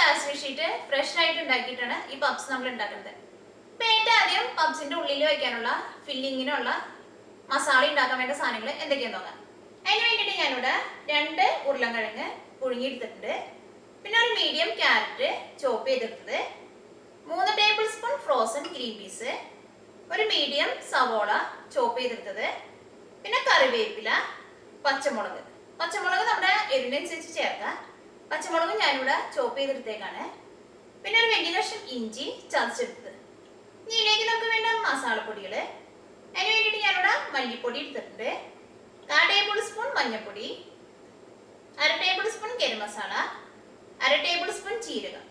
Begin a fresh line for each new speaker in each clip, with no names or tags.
Pastry sheet fresh ആയിട്ട് ഉണ്ടാക്കിയിട്ടാണ് ഈ puffs നമ്മൾ ഉണ്ടാക്കുന്നത്. ഇപ്പം ഏറ്റവും ആദ്യം പപ്സിന്റെ ഉള്ളിൽ വയ്ക്കാനുള്ള ഫില്ലിങ്ങിനുള്ള മസാല ഉണ്ടാക്കാൻ വേണ്ട സാധനങ്ങൾ എന്തൊക്കെയാണെന്ന് നോക്കാം. അതിന് വേണ്ടിയിട്ട് ഞാനിവിടെ 2 ഉരുളൻകിഴങ്ങ് പുഴുങ്ങിയെടുത്തിട്ടുണ്ട്. പിന്നെ ഒരു മീഡിയം ക്യാരറ്റ് ചോപ്പ് ചെയ്തെടുത്തത്, 3 table spoon frozen green peas, ഒരു മീഡിയം സവോള ചോപ്പ് ചെയ്തെടുത്തത്, പിന്നെ കറിവേപ്പില, പച്ചമുളക് നമ്മുടെ എരിവിനനുസരിച്ച് ചേർക്കാം. പച്ചമുളക് ഞാനിവിടെ ചോപ്പ് ചെയ്തെടുത്തേക്കാണ്. പിന്നെ ഒരു വലിയ കഷ്ണം ഇഞ്ചി ചതച്ചെടുത്തത്. ഇനി ഇതിലേക്ക് നമുക്ക് വേണ്ട മസാലപ്പൊടികൾ. അതിന് വേണ്ടിയിട്ട് ഞാനിവിടെ മല്ലിപ്പൊടി എടുത്തിട്ടുണ്ട്, 1/4 ടേബിൾ സ്പൂൺ മഞ്ഞൾപ്പൊടി, 1/2 table spoon garam masala, 1/2 table spoon ജീരകം.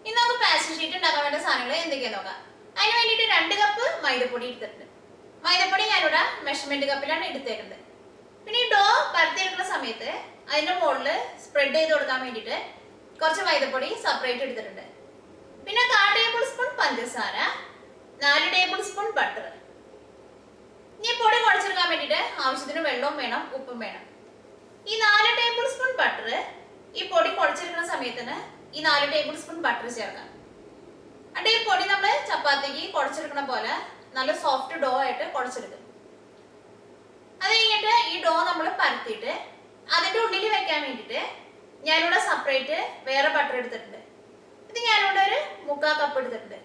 ഇനി നമുക്ക് പാസ്ട്രി ഷീറ്റ് ഉണ്ടാക്കാൻ വേണ്ട സാധനങ്ങൾ എന്തൊക്കെയാണെന്ന് നോക്കാം. അതിന് വേണ്ടിയിട്ട് 2 കപ്പ് മൈദപ്പൊടി എടുത്തിട്ടുണ്ട്. മൈദപ്പൊടി ഞാനിവിടെ മെഷർമെന്റ് കപ്പിലാണ് എടുത്തേക്കുന്നത്. പിന്നെ ഈ ഡോ പരത്തിയെടുക്കുന്ന സമയത്ത് അതിന്റെ മുകളിൽ സ്പ്രെഡ് ചെയ്ത് കൊടുക്കാൻ വേണ്ടിയിട്ട് കുറച്ച് മൈദപ്പൊടി സെപ്പറേറ്റ് എടുത്തിട്ടുണ്ട്. പിന്നെ 1/4 ടേബിൾ സ്പൂൺ പഞ്ചസാര, 4 ടേബിൾ സ്പൂൺ ബട്ടർ. ഇനി പൊടി കുഴച്ചെടുക്കാൻ വേണ്ടിയിട്ട് ആവശ്യത്തിന് വെള്ളവും വേണം, ഉപ്പും വേണം. ഈ 4 ടേബിൾ സ്പൂൺ ബട്ടർ ഈ പൊടി കുഴച്ചെടുക്കുന്ന സമയത്തിന് ഈ 4 ടേബിൾ സ്പൂൺ ബട്ടർ ചേർക്കാം. എന്നിട്ട് ഈ പൊടി നമ്മൾ ചപ്പാത്തിക്ക് കുഴച്ചെടുക്കുന്ന പോലെ നല്ല സോഫ്റ്റ് ഡോ ആയിട്ട് കുഴച്ചെടുക്കും. അത് കഴിഞ്ഞിട്ട് ഈ ഡോ നമ്മൾ പരത്തിയിട്ട് അതിന്റെ ഉള്ളിൽ വെക്കാൻ വേണ്ടിയിട്ട് ഞാനിവിടെ സെപ്പറേറ്റ് വേറെ ബട്ടർ എടുത്തിട്ടുണ്ട്. ഇത് ഞാനിവിടെ ഒരു 1/4 കപ്പ് എടുത്തിട്ടുണ്ട്.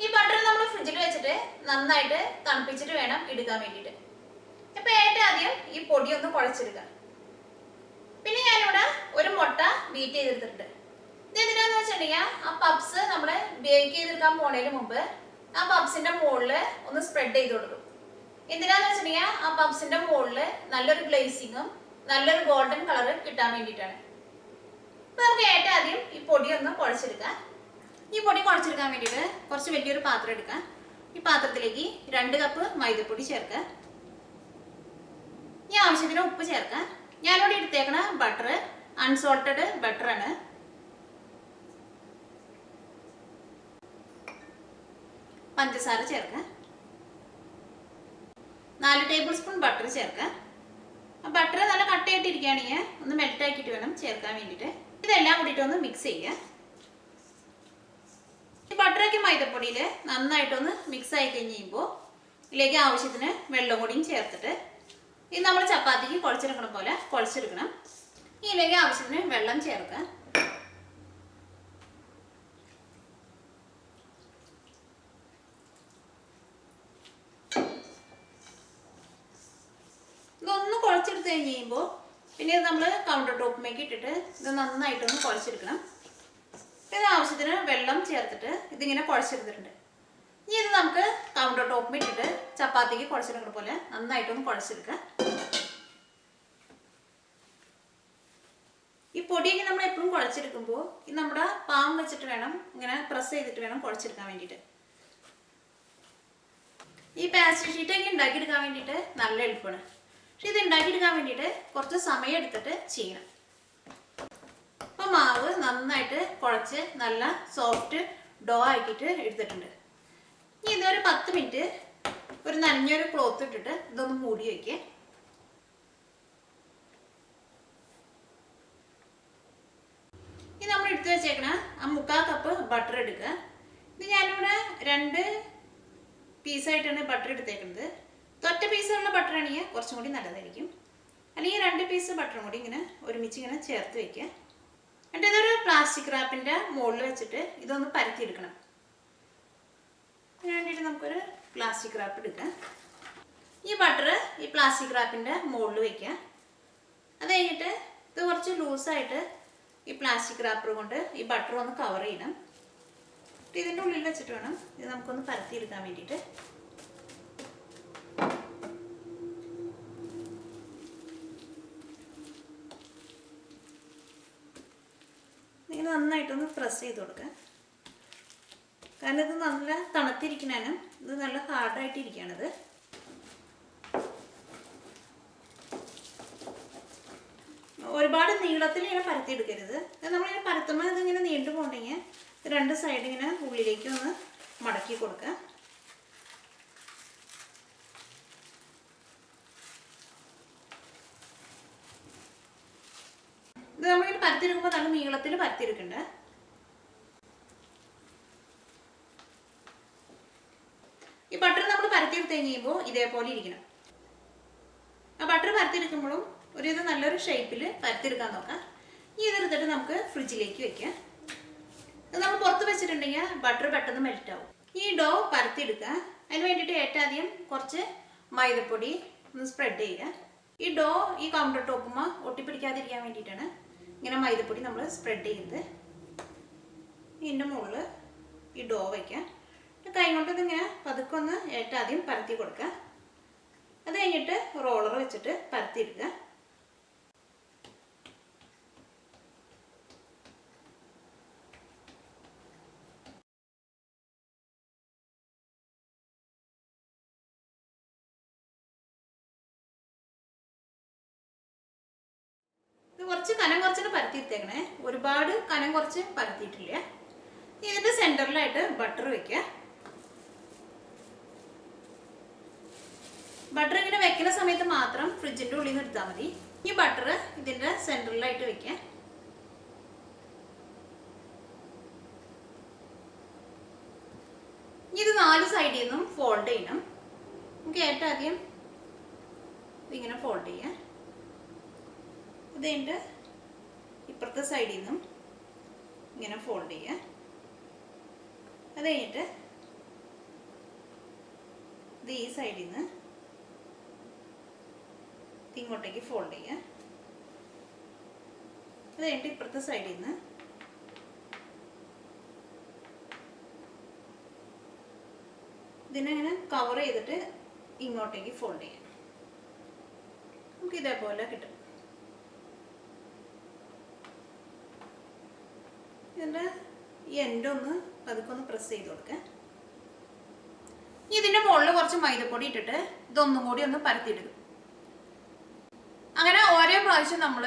ഈ ബട്ടർ നമ്മൾ ഫ്രിഡ്ജിൽ വെച്ചിട്ട് നന്നായിട്ട് തണുപ്പിച്ചിട്ട് വേണം എടുക്കാൻ വേണ്ടിയിട്ട്. അപ്പൊ ഏറ്റവും ആദ്യം ഈ പൊടി ഒന്ന് കുഴച്ചെടുക്കാം. പിന്നെ ഞാനിവിടെ ഒരു മുട്ട ബീറ്റ് ചെയ്തെടുത്തിട്ടുണ്ട്. ഇത് എന്തിനാന്ന് വെച്ചിട്ടുണ്ടെങ്കിൽ ആ പപ്സ് നമ്മൾ ബേക്ക് ചെയ്തെടുക്കാൻ പോണതിന് മുമ്പ് ആ പപ്സിന്റെ മുകളിൽ ഒന്ന് സ്പ്രെഡ് ചെയ്ത് കൊടുക്കും. എന്തിനാന്ന് വെച്ചിട്ടുണ്ടെങ്കിൽ ആ പപ്സിന്റെ മുകളിൽ നല്ലൊരു ഗ്ലേസിങ്ങും നല്ലൊരു ഗോൾഡൻ കളർ കിട്ടാൻ വേണ്ടിയിട്ടാണ്. അപ്പൊ നമുക്ക് ഏറ്റവും ആദ്യം ഈ പൊടി ഒന്ന് കുഴച്ചെടുക്കാം. ഈ പൊടി കുഴച്ചെടുക്കാൻ വേണ്ടിയിട്ട് കുറച്ച് വലിയൊരു പാത്രം എടുക്കാം. ഈ പാത്രത്തിലേക്ക് 2 കപ്പ് മൈദപ്പൊടി ചേർക്കാം. ഇനി ആവശ്യത്തിന് ഉപ്പ് ചേർക്കാം. ഞാനിവിടെ എടുത്തേക്കണ ബട്ടർ അൺസോൾട്ടഡ് ബട്ടറാണ്. പഞ്ചസാര ചേർക്കാം. 4 ടേബിൾ സ്പൂൺ ബട്ടർ ചേർക്കാം. ബട്ടർ നല്ല കട്ടയായിട്ടിരിക്കുകയാണെങ്കിൽ ഒന്ന് മെൽറ്റ് ആക്കിയിട്ട് വേണം ചേർക്കാൻ വേണ്ടിയിട്ട്. ഇതെല്ലാം കൂടിയിട്ട് ഒന്ന് മിക്സ് ചെയ്യുക. ഈ ബട്ടറൊക്കെ മൈദപ്പൊടിയിൽ നന്നായിട്ടൊന്ന് മിക്സ് ആയി കഴിയുമ്പോൾ ഇതിലേക്ക് ആവശ്യത്തിന് വെള്ളം കൂടിയും ചേർത്തിട്ട് ഇത് നമ്മൾ ചപ്പാത്തിക്ക് കുഴച്ചെടുക്കണ പോലെ കുഴച്ചെടുക്കണം. ഇതിലേക്ക് ആവശ്യത്തിന് വെള്ളം ചേർക്കുക. ഇതൊന്ന് കുഴച്ചെടുത്ത് കഴിഞ്ഞ് കഴിയുമ്പോൾ പിന്നെ ഇത് നമ്മൾ കൗണ്ടർ ടോപ്പിലേക്ക് ഇട്ടിട്ട് ഇത് നന്നായിട്ടൊന്ന് കുഴച്ചെടുക്കണം. ഇത് ആവശ്യത്തിന് വെള്ളം ചേർത്തിട്ട് ഇതിങ്ങനെ കുഴച്ചെടുത്തിട്ടുണ്ട്. ഇനി ഇത് നമുക്ക് കൗണ്ടർ ടോപ്പിൽ ഇട്ടിട്ട് ചപ്പാത്തിക്ക് കുഴച്ചെടുക്കുന്ന പോലെ നന്നായിട്ടൊന്ന് കുഴച്ചെടുക്കുക. ഈ പൊടിയൊക്കെ നമ്മൾ എപ്പോഴും കുഴച്ചെടുക്കുമ്പോൾ ഇത് നമ്മുടെ പാം വെച്ചിട്ട് വേണം, ഇങ്ങനെ പ്രസ് ചെയ്തിട്ട് വേണം കുഴച്ചെടുക്കാൻ വേണ്ടിയിട്ട്. ഈ പാസ്ട്രി ഷീറ്റൊക്കെ ഉണ്ടാക്കിയെടുക്കാൻ വേണ്ടിയിട്ട് നല്ല എളുപ്പമാണ്. പക്ഷെ ഇത് ഉണ്ടാക്കിയെടുക്കാൻ വേണ്ടിയിട്ട് കുറച്ച് സമയം എടുത്തിട്ട് ചെയ്യണം. അപ്പോൾ മാവ് നന്നായിട്ട് കുഴച്ച് നല്ല സോഫ്റ്റ് ഡോ ആക്കിയിട്ട് എടുത്തിട്ടുണ്ട്. ഇനി ഇതൊരു 10 മിനിറ്റ് ഒരു നനഞ്ഞൊരു ക്ലോത്ത് ഇട്ടിട്ട് ഇതൊന്ന് മൂടി വയ്ക്കുക. ഇനി നമ്മൾ എടുത്തു വെച്ചേക്കണ ആ 1/4 കപ്പ് ബട്ടർ എടുക്കുക. ഇത് ഞാനിവിടെ 2 പീസായിട്ടാണ് ബട്ടർ എടുത്തേക്കുന്നത്. ഒറ്റ പീസുള്ള ബട്ടർ ആണെങ്കിൽ കുറച്ചും കൂടി നല്ലതായിരിക്കും. അല്ലെങ്കിൽ 2 പീസ് ബട്ടറും കൂടി ഇങ്ങനെ ഒരുമിച്ച് ഇങ്ങനെ ചേർത്ത് വയ്ക്കുക. എന്നിട്ട് ഇതൊരു പ്ലാസ്റ്റിക് റാപ്പിൻ്റെ മുകളിൽ വെച്ചിട്ട് ഇതൊന്ന് പരത്തിയെടുക്കണം. അതിന് വേണ്ടിയിട്ട് നമുക്കൊരു പ്ലാസ്റ്റിക് റാപ്പ് എടുക്കാം. ഈ ബട്ടർ ഈ പ്ലാസ്റ്റിക് റാപ്പിൻ്റെ മുകളിൽ വയ്ക്കുക. അത് കഴിഞ്ഞിട്ട് ഇത് കുറച്ച് ലൂസായിട്ട് ഈ പ്ലാസ്റ്റിക് റാപ്പർ കൊണ്ട് ഈ ബട്ടർ ഒന്ന് കവർ ചെയ്യണം. ഇതിൻ്റെ ഉള്ളിൽ വെച്ചിട്ട് വേണം ഇത് നമുക്കൊന്ന് പരത്തിയെടുക്കാൻ വേണ്ടിയിട്ട്. ഇങ്ങനെ നന്നായിട്ടൊന്ന് പ്രസ് ചെയ്ത് കൊടുക്കുക. കാരണം ഇത് നല്ല തണുത്തിരിക്കണേന് ഇത് നല്ല ഹാർഡായിട്ടിരിക്കുകയാണിത്. ഒരുപാട് നീളത്തിൽ ഇങ്ങനെ പരത്തിയെടുക്കരുത്. നമ്മളിങ്ങനെ പരത്തുമ്പോൾ ഇതിങ്ങനെ നീണ്ടു പോകണ്ടെങ്കിൽ 2 സൈഡ് ഇങ്ങനെ ഉള്ളിലേക്ക് ഒന്ന് മടക്കി കൊടുക്കുക. ഇത് നമ്മളിങ്ങനെ പരത്തിയെടുക്കുമ്പോൾ നല്ല നീളത്തിൽ പരത്തിയെടുക്കണ്ടേ. എടുത്ത് കഴിയുമ്പോൾ ഇതേപോലെ ഇരിക്കണം. ആ ബട്ടർ പരത്തിയെടുക്കുമ്പോഴും ഇത് നല്ലൊരു ഷേപ്പിൽ പരത്തിയെടുക്കാൻ നോക്കാം. ഇതെടുത്തിട്ട് നമുക്ക് ഫ്രിഡ്ജിലേക്ക് വെക്കാം. ഇത് നമ്മൾ പുറത്ത് വെച്ചിട്ടുണ്ടെങ്കിൽ ബട്ടർ പെട്ടെന്ന് മെൽറ്റ് ആവും. ഈ ഡോ പരത്തിയെടുക്കുക. അതിന് വേണ്ടിയിട്ട് ഏറ്റവും ആദ്യം കുറച്ച് മൈദപ്പൊടി ഒന്ന് സ്പ്രെഡ് ചെയ്യുക. ഈ ഡോ ഈ കൗണ്ടർ ടോപ്പുമ്മ ഒട്ടിപ്പിടിക്കാതിരിക്കാൻ വേണ്ടിയിട്ടാണ് ഇങ്ങനെ മൈദപ്പൊടി നമ്മൾ സ്പ്രെഡ് ചെയ്യുന്നത്. ഇതിൻ്റെ മുകളിൽ ഈ ഡോ വയ്ക്കുക. കൈ കൊണ്ട് ഇതിങ്ങനെ പതുക്കെ ഒന്ന് ഏറ്റവും ആദ്യം പരത്തി കൊടുക്കുക. അത് കഴിഞ്ഞിട്ട് റോളർ വെച്ചിട്ട് പരത്തിയെടുക്കുക. ഇത് കുറച്ച് കനം കുറച്ചിട്ട് പരത്തിയെടുത്തേക്കണേ, ഒരുപാട് കനം കുറച്ച് പരത്തിയിട്ടില്ല. ഇതിൻ്റെ സെൻറ്ററിലായിട്ട് ബട്ടർ വയ്ക്കുക. ബട്ടർ ഇങ്ങനെ വെക്കുന്ന സമയത്ത് മാത്രം ഫ്രിഡ്ജിൻ്റെ ഉള്ളിൽ നിന്ന് എടുത്താൽ മതി. ഈ ബട്ടർ ഇതിൻ്റെ സെൻറ്ററിലായിട്ട് വയ്ക്കുക. ഇത് 4 സൈഡിൽ നിന്നും ഫോൾഡ് ചെയ്യണം. നമുക്ക് ഏറ്റവും ആദ്യം ഇതിങ്ങനെ ഫോൾഡ് ചെയ്യാം. ഇതിൻ്റെ ഇപ്പുറത്തെ സൈഡിൽ നിന്നും ഇങ്ങനെ ഫോൾഡ് ചെയ്യുക. അത് കഴിഞ്ഞിട്ട് ഇത് ഈ സൈഡിൽ നിന്ന് ഇങ്ങോട്ടേക്ക് ഫോൾഡ് ചെയ്യുക. അത് കഴിഞ്ഞിട്ട് ഇപ്പുറത്തെ സൈഡിൽ നിന്ന് ഇതിനെങ്ങനെ കവർ ചെയ്തിട്ട് ഇങ്ങോട്ടേക്ക് ഫോൾഡ് ചെയ്യാം. നമുക്ക് ഇതേപോലെ കിട്ടും. ഇതിൻ്റെ ഈ എൻഡ് ഒന്ന് പതുക്കെ ഒന്ന് പ്രസ് ചെയ്ത് കൊടുക്കുക. ഇതിൻ്റെ മുകളിൽ കുറച്ച് മൈദപ്പൊടി ഇട്ടിട്ട് ഇതൊന്നും കൂടി ഒന്ന് പരത്തിയിടും. അങ്ങനെ ഓരോ പ്രാവശ്യം നമ്മൾ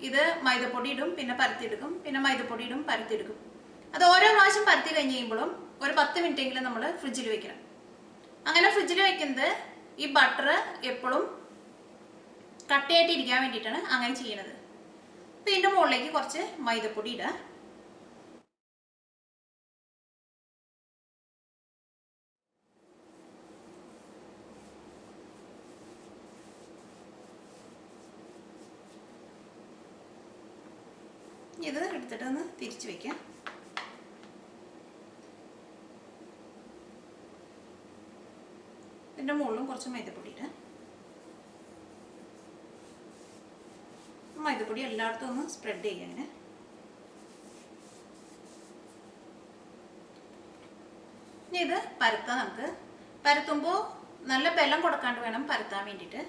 ഇത് മൈദപ്പൊടി ഇടും, പിന്നെ പരത്തിയെടുക്കും, പിന്നെ മൈദപ്പൊടി ഇടും, പരത്തിയെടുക്കും. അത് ഓരോ പ്രാവശ്യം പരത്തി കഴിഞ്ഞ് കഴിയുമ്പോഴും ഒരു 10 മിനിറ്റെങ്കിലും നമ്മൾ ഫ്രിഡ്ജിൽ വെക്കണം. അങ്ങനെ ഫ്രിഡ്ജിൽ വെക്കുന്നത് ഈ ബട്ടർ എപ്പോഴും കട്ടയായിട്ടിരിക്കാൻ വേണ്ടിയിട്ടാണ് അങ്ങനെ ചെയ്യുന്നത്. അപ്പോൾ ഇതിൻ്റെ മുകളിലേക്ക് കുറച്ച് മൈദപ്പൊടി ഇടുക. ഇത് എടുത്തിട്ട് ഒന്ന് തിരിച്ചു വയ്ക്കാം. ഇതിൻ്റെ മുകളിലും കുറച്ച് മൈദപ്പൊടി ഇടാം. മൈദപ്പൊടി എല്ലായിടത്തും ഒന്ന് സ്പ്രെഡ് ചെയ്യുക. അങ്ങനെ ഇനി ഇത് പരത്താം. നമുക്ക് പരത്തുമ്പോൾ നല്ല ബലം കൊടുക്കാണ്ട് വേണം പരത്താൻ വേണ്ടിയിട്ട്.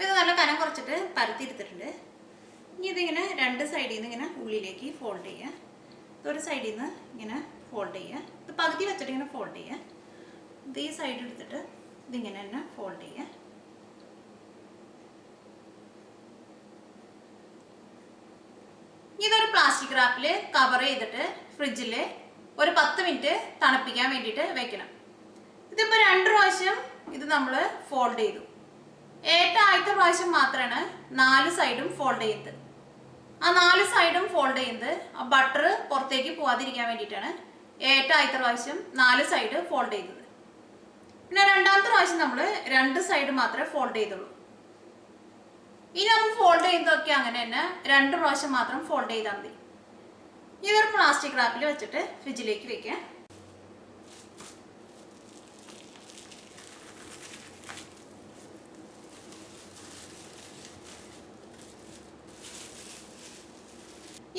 ഇത് നല്ല കനം കുറച്ചിട്ട് പരത്തിയെടുത്തിട്ടുണ്ട്. ഇനി ഇതിങ്ങനെ 2 സൈഡിൽ നിന്ന് ഇങ്ങനെ ഉള്ളിലേക്ക് ഫോൾഡ് ചെയ്യുക. ഇതൊരു സൈഡിൽ നിന്ന് ഇങ്ങനെ ഫോൾഡ് ചെയ്യുക. ഇത് പകുതി വെച്ചിട്ട് ഇങ്ങനെ ഫോൾഡ് ചെയ്യുക. ഇത് ഈ സൈഡ് എടുത്തിട്ട് ഇതിങ്ങനെ തന്നെ ഫോൾഡ് ചെയ്യുക. ഇതൊരു പ്ലാസ്റ്റിക് റാപ്പിൽ കവർ ചെയ്തിട്ട് ഫ്രിഡ്ജിൽ ഒരു 10 മിനിറ്റ് തണുപ്പിക്കാൻ വേണ്ടിയിട്ട് വെക്കണം. ഇതിപ്പോൾ 2 പ്രാവശ്യം ഇത് നമ്മൾ ഫോൾഡ് ചെയ്തു. ഏറ്റവും ആദ്യത്തെ പ്രാവശ്യം മാത്രമാണ് 4 സൈഡും ഫോൾഡ് ചെയ്യുന്നത്. ആ 4 സൈഡും ഫോൾഡ് ചെയ്യുന്നത് ആ ബട്ടർ പുറത്തേക്ക് പോവാതിരിക്കാൻ വേണ്ടിയിട്ടാണ് ഏറ്റവും ആദ്യത്തെ പ്രാവശ്യം 4 സൈഡ് ഫോൾഡ് ചെയ്തത്. പിന്നെ രണ്ടാമത്തെ പ്രാവശ്യം നമ്മൾ 2 സൈഡ് മാത്രമേ ഫോൾഡ് ചെയ്തുള്ളൂ. ഇനി നമ്മൾ ഫോൾഡ് ചെയ്യുന്നതൊക്കെ അങ്ങനെ തന്നെ 2 പ്രാവശ്യം മാത്രം ഫോൾഡ് ചെയ്താൽ മതി. ഇതൊരു പ്ലാസ്റ്റിക് റാപ്പിൽ വെച്ചിട്ട് ഫ്രിഡ്ജിലേക്ക് വെക്കാം.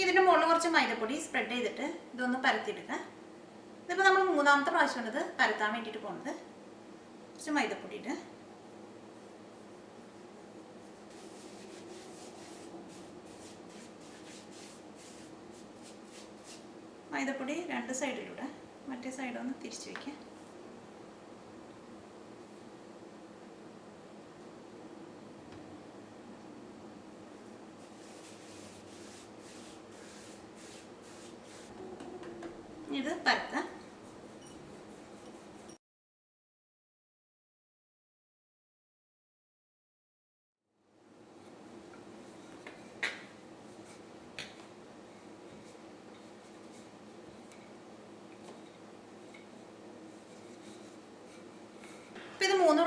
ഇതിൻ്റെ മുകളിൽ കുറച്ച് മൈദപ്പൊടി സ്പ്രെഡ് ചെയ്തിട്ട് ഇതൊന്ന് പരത്തിയെടുക്കുക. ഇതിപ്പോൾ നമ്മൾ 3ാമത്തെ പ്രാവശ്യമാണ് ഇത് പരത്താൻ വേണ്ടിയിട്ട് പോകുന്നത്. കുറച്ച് മൈദപ്പൊടി ഇട്ട് മൈദപ്പൊടി 2 സൈഡിലൂടെ മറ്റേ സൈഡൊന്ന് തിരിച്ചു വയ്ക്കുക. ഇത് പരത്താം.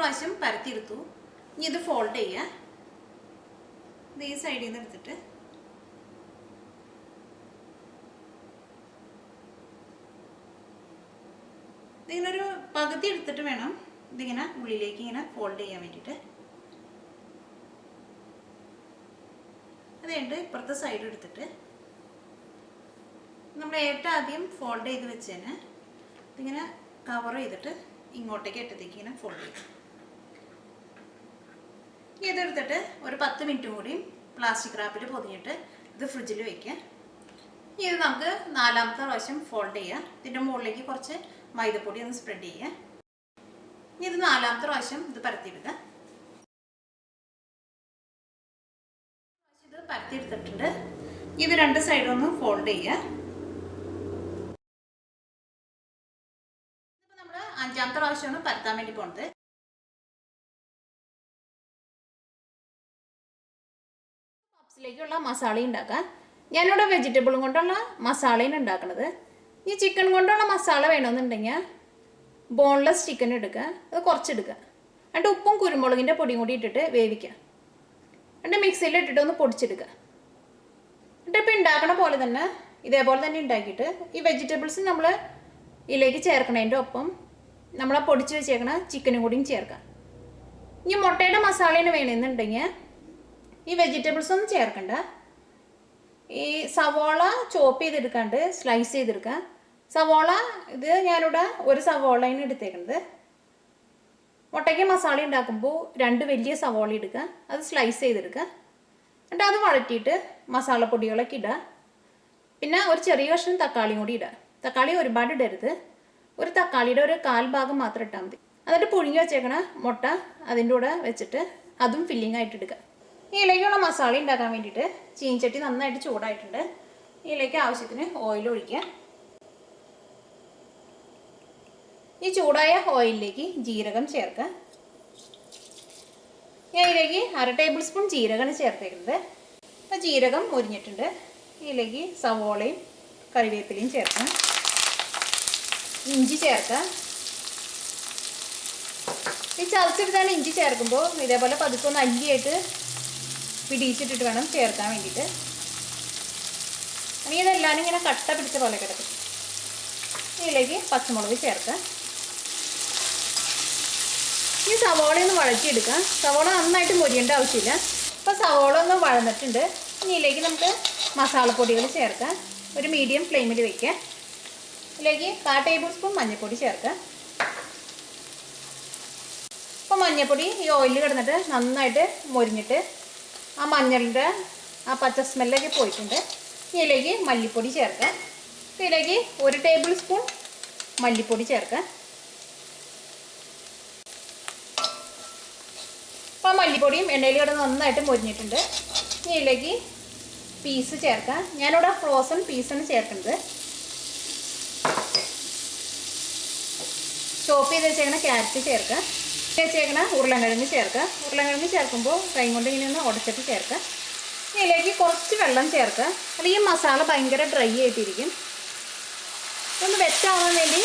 പ്രാവശ്യം പരത്തിയെടുത്തു. ഇനി ഇത് ഫോൾഡ് ചെയ്യുക. ഇത് ഈ സൈഡിൽ നിന്ന് എടുത്തിട്ട് ഇതിങ്ങനൊരു പകുതി എടുത്തിട്ട് വേണം ഇതിങ്ങനെ ഉള്ളിലേക്ക് ഇങ്ങനെ ഫോൾഡ് ചെയ്യാൻ വേണ്ടിയിട്ട്. അത് കഴിഞ്ഞിട്ട് ഇപ്പുറത്തെ സൈഡ് എടുത്തിട്ട് നമ്മൾ ഏറ്റവും ആദ്യം ഫോൾഡ് ചെയ്ത് വെച്ചതിന് ഇതിങ്ങനെ കവർ ചെയ്തിട്ട് ഇങ്ങോട്ടേക്ക് അറ്റത്തേക്ക് ഇങ്ങനെ ഫോൾഡ് ചെയ്യും. ഇതെടുത്തിട്ട് ഒരു 10 മിനിറ്റ് കൂടി പ്ലാസ്റ്റിക് റാപ്പിൽ പൊതിഞ്ഞിട്ട് ഇത് ഫ്രിഡ്ജിൽ വയ്ക്കുക. ഇത് നമുക്ക് 4ാമത്തെ പ്രാവശ്യം ഫോൾഡ് ചെയ്യുക. ഇതിൻ്റെ മുകളിലേക്ക് കുറച്ച് മൈദപ്പൊടി ഒന്ന് സ്പ്രെഡ് ചെയ്യുക. ഇത് 4ാമത്തെ പ്രാവശ്യം ഇത് പരത്തിയിടുക. ഇത് പരത്തിയെടുത്തിട്ടുണ്ട്. ഇത് 2 സൈഡൊന്ന് ഫോൾഡ് ചെയ്യുക. ഇതിപ്പോൾ നമ്മൾ 5ാമത്തെ പ്രാവശ്യമാണ് പരത്താൻ വേണ്ടി പോകുന്നത്. പപ്സിലേക്കുള്ള മസാല ഉണ്ടാക്കാം. ഞാനിവിടെ വെജിറ്റബിളും കൊണ്ടുള്ള മസാലയാണ് ഉണ്ടാക്കുന്നത്. ഈ ചിക്കൻ കൊണ്ടുള്ള മസാല വേണമെന്നുണ്ടെങ്കിൽ ബോൺലെസ് ചിക്കൻ എടുക്കുക, അത് കുറച്ചെടുക്കുക. എന്നിട്ട് ഉപ്പും കുരുമുളകിൻ്റെ പൊടിയും കൂടി ഇട്ടിട്ട് വേവിക്കുക. എന്നിട്ട് മിക്സിയിൽ ഇട്ടിട്ട് ഒന്ന് പൊടിച്ചെടുക്കുക. എന്നിട്ട് ഇപ്പോൾ ഉണ്ടാക്കണ പോലെ തന്നെ ഇതേപോലെ തന്നെ ഉണ്ടാക്കിയിട്ട് ഈ വെജിറ്റബിൾസ് നമ്മൾ ഇതിലേക്ക് ചേർക്കണതിൻ്റെ ഒപ്പം നമ്മൾ പൊടിച്ച് വെച്ചേക്കണ ചിക്കനും കൂടിയും ചേർക്കുക. ഇനി മുട്ടയുടെ മസാലയാണ് വേണമെന്നുണ്ടെങ്കിൽ ഈ വെജിറ്റബിൾസ് ഒന്നും ചേർക്കണ്ട. ഈ സവോള ചോപ്പ് ചെയ്തെടുക്കാണ്ട് സ്ലൈസ് ചെയ്തെടുക്കുക. സവോള ഇത് ഞാനിവിടെ ഒരു സവോളയാണ് എടുത്തേക്കുന്നത്. മുട്ടയ്ക്ക് മസാല ഉണ്ടാക്കുമ്പോൾ 2 വലിയ സവോള എടുക്കുക, അത് സ്ലൈസ് ചെയ്തെടുക്കുക. എന്നിട്ട് അത് വഴറ്റിയിട്ട് മസാലപ്പൊടികളൊക്കെ ഇടുക. പിന്നെ ഒരു ചെറിയ കഷ്ണം തക്കാളിയും കൂടി ഇടുക. തക്കാളി ഒരുപാട് ഇടരുത്, ഒരു തക്കാളിയുടെ ഒരു 1/4 ഭാഗം മാത്രം ഇട്ടാൽ മതി. എന്നിട്ട് പുഴുങ്ങി വെച്ചേക്കണ മുട്ട അതിൻ്റെ കൂടെ വെച്ചിട്ട് അതും ഫില്ലിംഗ് ആയിട്ട് എടുക്കുക. ഇതിലേക്കുള്ള മസാല ഉണ്ടാക്കാൻ വേണ്ടിയിട്ട് ചീനച്ചട്ടി നന്നായിട്ട് ചൂടായിട്ടുണ്ട്. ഇതിലേക്ക് ആവശ്യത്തിന് ഓയിൽ ഒഴിക്കുക. ഈ ചൂടായ ഓയിലിലേക്ക് ജീരകം ചേർക്കുക. ഞാൻ ഇതിലേക്ക് 1/2 ടേബിൾ സ്പൂൺ ജീരകമാണ് ചേർത്തേക്കുന്നത്. അപ്പോൾ ജീരകം മുരിഞ്ഞിട്ടുണ്ട്. ഇതിലേക്ക് സവോളയും കറിവേപ്പിലയും ചേർക്കുക. ഇഞ്ചി ചേർക്കുക. ഈ ചതച്ചെടുത്താണ് ഇഞ്ചി ചേർക്കുമ്പോൾ ഇതേപോലെ പതുക്കെ ഒന്ന് അല്ലിയായിട്ട് പിടിച്ചിട്ടിട്ട് വേണം ചേർക്കാൻ വേണ്ടിയിട്ട്. അല്ലെങ്കിൽ ഇതെല്ലാം ഇങ്ങനെ കട്ട പിടിച്ച പോലെ കിടക്കും. ഇതിലേക്ക് പച്ചമുളക് ചേർക്കുക. ഈ സവോള ഒന്ന് വഴറ്റിയെടുക്കുക. സവോള നന്നായിട്ട് മൊരിയേണ്ട ആവശ്യമില്ല. ഇപ്പോൾ സവോള ഒന്ന് വഴന്നിട്ടുണ്ട്. ഇനി ഇതിലേക്ക് നമുക്ക് മസാലപ്പൊടികൾ ചേർക്കാം. ഒരു മീഡിയം ഫ്ലെയിമിൽ വയ്ക്കുക. ഇതിലേക്ക് 1/4 ടേബിൾ സ്പൂൺ മഞ്ഞൾപ്പൊടി ചേർക്കുക. ഇപ്പോൾ മഞ്ഞൾപ്പൊടി ഈ ഓയിലിൽ കിടന്നിട്ട് നന്നായിട്ട് മൊരിഞ്ഞിട്ട് ആ മഞ്ഞളിൻ്റെ ആ പച്ച സ്മെല്ലൊക്കെ പോയിട്ടുണ്ട്. ഇതിലേക്ക് മല്ലിപ്പൊടി ചേർക്കുക. ഇതിലേക്ക് 1 ടേബിൾ സ്പൂൺ മല്ലിപ്പൊടി ചേർക്കുക. അപ്പോൾ മല്ലിപ്പൊടിയും എണ്ണയിൽ കിടന്ന് നന്നായിട്ട് മൊരിഞ്ഞിട്ടുണ്ട്. ഇതിലേക്ക് പീസ് ചേർക്കുക. ഞാനിവിടെ ഫ്രോസൺ പീസാണ് ചേർക്കുന്നത്. ചോപ്പ് ചെയ്ത് വെച്ചേക്കണ ക്യാരറ്റ് ചേർക്കുക. വെച്ചേക്കണ ഉരുളൻകിഴങ്ങ് ചേർക്കുക. ഉരുളൻകിഴങ്ങ് ചേർക്കുമ്പോൾ കൈ കൊണ്ട് ഇങ്ങനെ ഒന്ന് ഉടച്ചിട്ട് ചേർക്കുക. ഇതിലേക്ക് കുറച്ച് വെള്ളം ചേർക്കുക. അല്ലെങ്കിൽ മസാല ഭയങ്കര ഡ്രൈ ആയിട്ടിരിക്കും. ഒന്ന് വെറ്റാവാൻ വേണ്ടി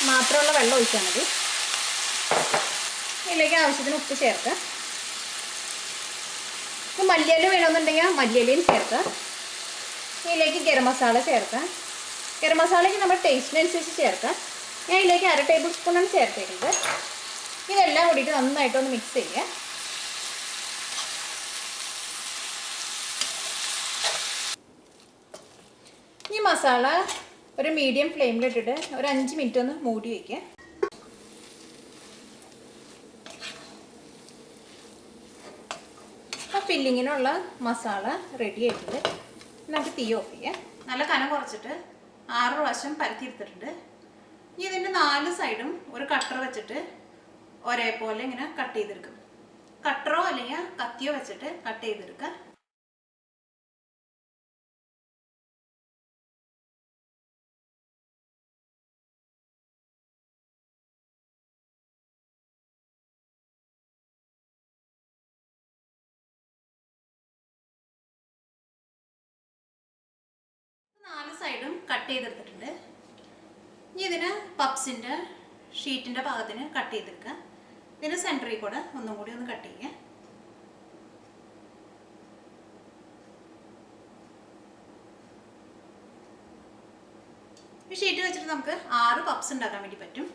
മാത്രമുള്ള വെള്ളം ഒഴിച്ചാൽ മതി. ഇതിലേക്ക് ആവശ്യത്തിന് ഉപ്പ് ചേർക്കുക. മല്ലിയില വേണമെന്നുണ്ടെങ്കിൽ മല്ലിയിലയും ചേർക്കുക. ഇതിലേക്ക് ഗരം മസാല ചേർക്കുക. ഗരം മസാലയ്ക്ക് നമ്മുടെ ടേസ്റ്റിനനുസരിച്ച് ചേർക്കുക. ഞാൻ ഇതിലേക്ക് 1/2 ടേബിൾ സ്പൂണാണ് ചേർത്തേക്കുന്നത്. ഇതെല്ലാം കൂടിയിട്ട് നന്നായിട്ടൊന്ന് മിക്സ് ചെയ്യുക. ഈ മസാല ഒരു മീഡിയം ഫ്ലെയിമിലിട്ടിട്ട് ഒരു 5 മിനിറ്റ് ഒന്ന് മൂടി വയ്ക്കുക. അപ്പോൾ ഫില്ലിങ്ങിനുള്ള മസാല റെഡി ആയിട്ടുണ്ട്. നമുക്ക് തീ ഓഫ് ചെയ്യാം. നല്ല കനം കുറച്ചിട്ട് 6 പ്രാവശ്യം പരത്തിയെടുത്തിട്ടുണ്ട്. ഇനി ഇതിൻ്റെ 4 സൈഡും ഒരു കട്ടർ വെച്ചിട്ട് ഒരേപോലെ ഇങ്ങനെ കട്ട് ചെയ്തെടുക്കും. കട്ടറോ അല്ലെങ്കിൽ കത്തിയോ വെച്ചിട്ട് കട്ട് ചെയ്തെടുക്കുക. നാല് സൈഡും കട്ട് ചെയ്തെടുത്തിട്ടുണ്ട്. ഇനി ഇതിന് പപ്സിൻ്റെ ഷീറ്റിൻ്റെ ഭാഗത്തിന് കട്ട് ചെയ്തെടുക്കുക. ഇതിൻ്റെ സെൻറ്ററിൽ കൂടെ ഒന്നും കൂടി ഒന്ന് കട്ട് ചെയ്യാം. ഈ ഷീറ്റ് വെച്ചിട്ട് നമുക്ക് 6 പപ്സ് ഉണ്ടാക്കാൻ വേണ്ടി പറ്റും.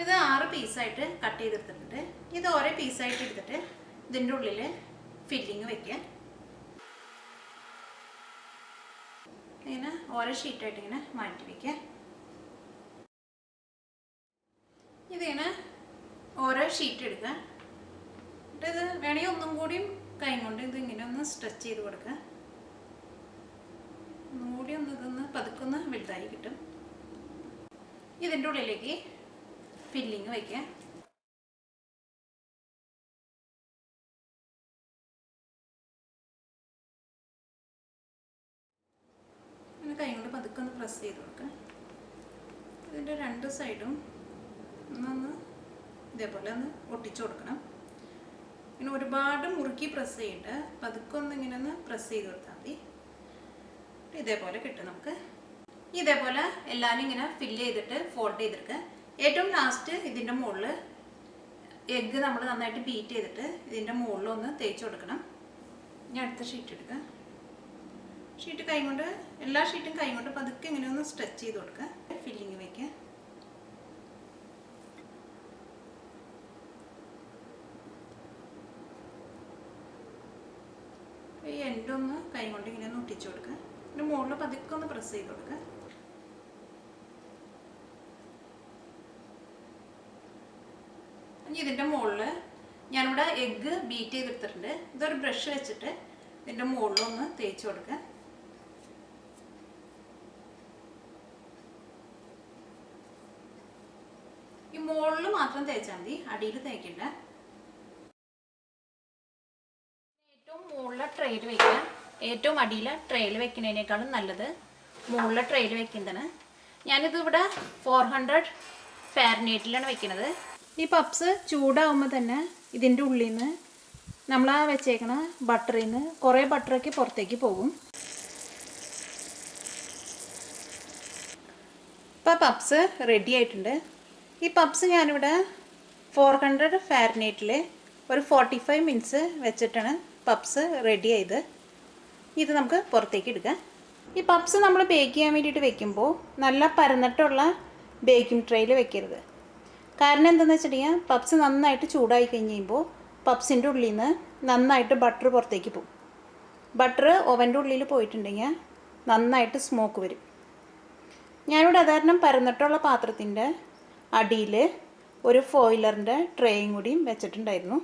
ഇത് 6 പീസായിട്ട് കട്ട് ചെയ്തെടുത്തിട്ടുണ്ട്. ഇത് ഓരോ പീസായിട്ട് എടുത്തിട്ട് ഇതിൻ്റെ ഉള്ളിൽ ഫില്ലിങ് വെക്കുക. ഇങ്ങനെ ഓരോ ഷീറ്റായിട്ട് ഇങ്ങനെ മാറ്റി വയ്ക്കുക. ഇതിങ്ങനെ ഓരോ ഷീറ്റ് എടുക്കുക. എന്നിട്ട് ഇത് വേണമെങ്കിൽ ഒന്നും കൂടിയും കൈ കൊണ്ട് ഇത് ഇങ്ങനെ ഒന്ന് സ്ട്രെച്ച് ചെയ്ത് കൊടുക്കുക. ഒന്നും കൂടി ഒന്ന് ഇതൊന്ന് പതുക്കൊന്ന് വലുതായി കിട്ടും. ഇതിൻ്റെ ഉള്ളിലേക്ക് ഫില്ലിങ് വയ്ക്കുക. അങ്ങനെ കൈ കൊണ്ട് പതുക്കെ ഒന്ന് പ്രസ് ചെയ്ത് കൊടുക്കുക. ഇതിൻ്റെ 2 സൈഡും ഒന്ന് ഇതേപോലെ ഒന്ന് ഒട്ടിച്ചു കൊടുക്കണം. ഇങ്ങനെ ഒരുപാട് മുറുക്കി പ്രസ് ചെയ്യണ്ട, പതുക്കെ ഒന്ന് ഇങ്ങനെ ഒന്ന് പ്രസ് ചെയ്ത് കൊടുത്താൽ മതി. ഇതേപോലെ കിട്ടും നമുക്ക്. ഇതേപോലെ എല്ലാവരും ഇങ്ങനെ ഫില്ല് ചെയ്തിട്ട് ഫോൾഡ് ചെയ്തെടുക്കുക. ഏറ്റവും ലാസ്റ്റ് ഇതിൻ്റെ മുകളിൽ എഗ്ഗ് നമ്മൾ നന്നായിട്ട് ബീറ്റ് ചെയ്തിട്ട് ഇതിൻ്റെ മുകളിലൊന്ന് തേച്ച് കൊടുക്കണം. ഇനി അടുത്ത ഷീറ്റ് എടുക്കുക. ഷീറ്റ് കൈ കൊണ്ട് എല്ലാ ഷീറ്റും കൈ കൊണ്ട് പതുക്കെ ഇങ്ങനെ ഒന്ന് സ്ട്രെച്ച് ചെയ്ത് കൊടുക്കുക. ഫില്ലിങ് വയ്ക്കുക. ഈ എൻഡൊന്ന് കൈ കൊണ്ട് ഇങ്ങനെ ഒന്ന് ഒട്ടിച്ചു കൊടുക്കുക. ഇതിൻ്റെ മുകളിൽ പതുക്കെ ഒന്ന് പ്രസ് ചെയ്ത് കൊടുക്കുക. ഇനി ഇതിൻ്റെ മുകളിൽ ഞാനിവിടെ എഗ്ഗ് ബീറ്റ് ചെയ്തെടുത്തിട്ടുണ്ട്. ഇതൊരു ബ്രഷ് വെച്ചിട്ട് ഇതിൻ്റെ മുകളിലൊന്ന് തേച്ച് കൊടുക്കുക. ഈ മുകളിൽ മാത്രം തേച്ചാൽ മതി, അടിയിൽ തേക്കില്ല. ഏറ്റവും മുകളിലെ ട്രെയിൽ വെക്കുക. ഏറ്റവും അടിയിലെ ട്രെയിൽ വെക്കുന്നതിനേക്കാളും നല്ലത് മുകളിലെ ട്രെയിൽ വെക്കുന്നതാണ്. ഞാനിതിവിടെ 400 ഫാരനൈറ്റിലാണ് വെക്കുന്നത്. ഈ പപ്സ് ചൂടാവുമ്പോൾ തന്നെ ഇതിൻ്റെ ഉള്ളിൽ നിന്ന് നമ്മൾ ആ വെച്ചേക്കണ ബട്ടറിൽ നിന്ന് കുറേ ബട്ടറൊക്കെ പുറത്തേക്ക് പോകും. ഇപ്പോൾ പപ്സ് റെഡി ആയിട്ടുണ്ട്. ഈ പപ്സ് ഞാനിവിടെ 400 ഫാരനൈറ്റിൽ ഒരു 45 മിനിറ്റ്സ് വെച്ചിട്ടാണ് പപ്സ് റെഡി ആയത്. ഇത് നമുക്ക് പുറത്തേക്ക് എടുക്കാം. ഈ പപ്സ് നമ്മൾ ബേക്ക് ചെയ്യാൻ വേണ്ടിയിട്ട് വെക്കുമ്പോൾ നല്ല പരന്നിട്ടുള്ള ബേക്കിംഗ് ട്രേയിൽ വെക്കരുത്. കാരണം എന്താണെന്ന് വെച്ചിട്ടുണ്ടെങ്കിൽ പപ്സ് നന്നായിട്ട് ചൂടായി കഴിഞ്ഞ് കഴിയുമ്പോൾ പപ്സിൻ്റെ ഉള്ളിൽ നിന്ന് നന്നായിട്ട് ബട്ടർ പുറത്തേക്ക് പോകും. ബട്ടർ ഓവൻ്റെ ഉള്ളിൽ പോയിട്ടുണ്ടെങ്കിൽ നന്നായിട്ട് സ്മോക്ക് വരും. ഞാനിവിടെ സാധാരണ പരന്നിട്ടുള്ള പാത്രത്തിൻ്റെ അടിയിൽ ഒരു ഫോയിലറിൻ്റെ ട്രേയും കൂടിയും വെച്ചിട്ടുണ്ടായിരുന്നു.